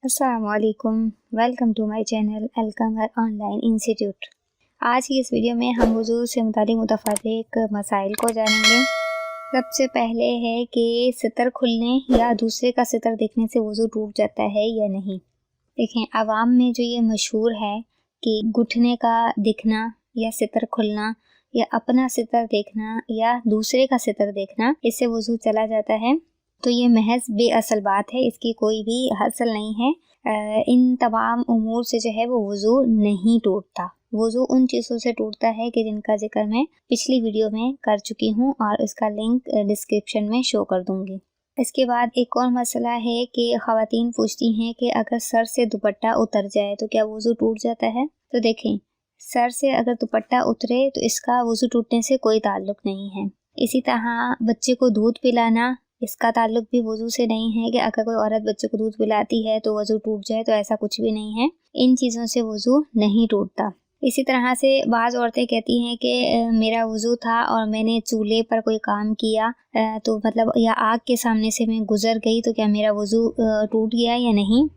السلام علیکم، welcome to my channel القمر آن لائن انسٹیٹیوٹ۔ آج کی اس ویڈیو میں ہم وضو سے متعلق متفرق مسائل کو جانیں گے۔ سب سے پہلے ہے کہ ستر کھلنے یا دوسرے کا ستر دیکھنے سے وضو ٹوٹ جاتا ہے یا نہیں۔ دیکھیں، عوام میں جو یہ مشہور ہے کہ گھٹنے کا دکھنا یا ستر کھلنا یا اپنا ستر دیکھنا یا دوسرے کا ستر دیکھنا، اس سے وضو چلا جاتا ہے، تو یہ محض بے اصل بات ہے، اس کی کوئی بھی اصل نہیں ہے۔ ان تمام امور سے جو ہے وہ وضو نہیں ٹوٹتا۔ وضو ان چیزوں سے ٹوٹتا ہے کہ جن کا ذکر میں پچھلی ویڈیو میں کر چکی ہوں اور اس کا لنک ڈسکرپشن میں شو کر دوں گی۔ اس کے بعد ایک اور مسئلہ ہے کہ خواتین پوچھتی ہیں کہ اگر سر سے دوپٹہ اتر جائے تو کیا وضو ٹوٹ جاتا ہے؟ تو دیکھیں، سر سے اگر دوپٹہ اترے تو اس کا وضو ٹوٹنے سے کوئی تعلق نہیں ہے۔ اسی طرح بچے کو دودھ پلانا، اس کا تعلق بھی وضو سے نہیں ہے کہ اگر کوئی عورت بچے کو دودھ پلاتی ہے تو وضو ٹوٹ جائے، تو ایسا کچھ بھی نہیں ہے۔ ان چیزوں سے وضو نہیں ٹوٹتا۔ اسی طرح سے بعض عورتیں کہتی ہیں کہ میرا وضو تھا اور میں نے چولہے پر کوئی کام کیا تو مطلب یا آگ کے سامنے سے میں گزر گئی تو کیا میرا وضو ٹوٹ گیا یا نہیں؟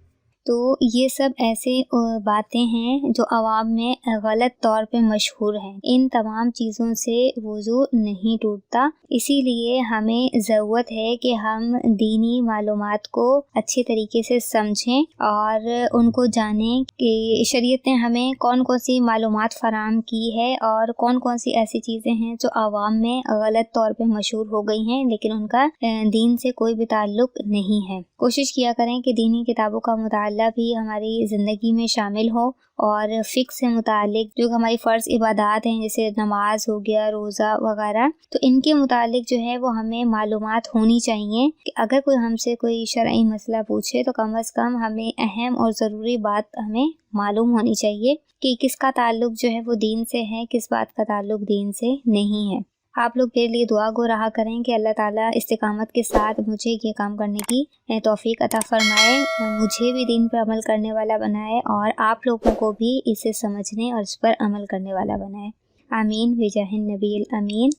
تو یہ سب ایسے باتیں ہیں جو عوام میں غلط طور پہ مشہور ہیں۔ ان تمام چیزوں سے وضو نہیں ٹوٹتا، اسی لیے ہمیں ضرورت ہے کہ ہم دینی معلومات کو اچھی طریقے سے سمجھیں اور ان کو جانیں کہ شریعت نے ہمیں کون کون سی معلومات فراہم کی ہے اور کون کون سی ایسی چیزیں ہیں جو عوام میں غلط طور پہ مشہور ہو گئی ہیں لیکن ان کا دین سے کوئی بھی تعلق نہیں ہے۔ کوشش کیا کریں کہ دینی کتابوں کا مطالعہ بھی ہماری زندگی میں شامل ہو اور فقہ سے متعلق جو ہماری فرض عبادات ہیں جیسے نماز ہو گیا، روزہ وغیرہ، تو ان کے متعلق جو ہے وہ ہمیں معلومات ہونی چاہیے کہ اگر کوئی ہم سے کوئی شرعی مسئلہ پوچھے تو کم از کم ہمیں اہم اور ضروری بات ہمیں معلوم ہونی چاہیے کہ کس کا تعلق جو ہے وہ دین سے ہے، کس بات کا تعلق دین سے نہیں ہے۔ آپ لوگ میرے لیے دعا گو رہا کریں کہ اللہ تعالیٰ استقامت کے ساتھ مجھے یہ کام کرنے کی توفیق عطا فرمائے، مجھے بھی دین پر عمل کرنے والا بنائے اور آپ لوگوں کو بھی اسے سمجھنے اور اس پر عمل کرنے والا بنائے۔ آمین بجاہ النبی الامین۔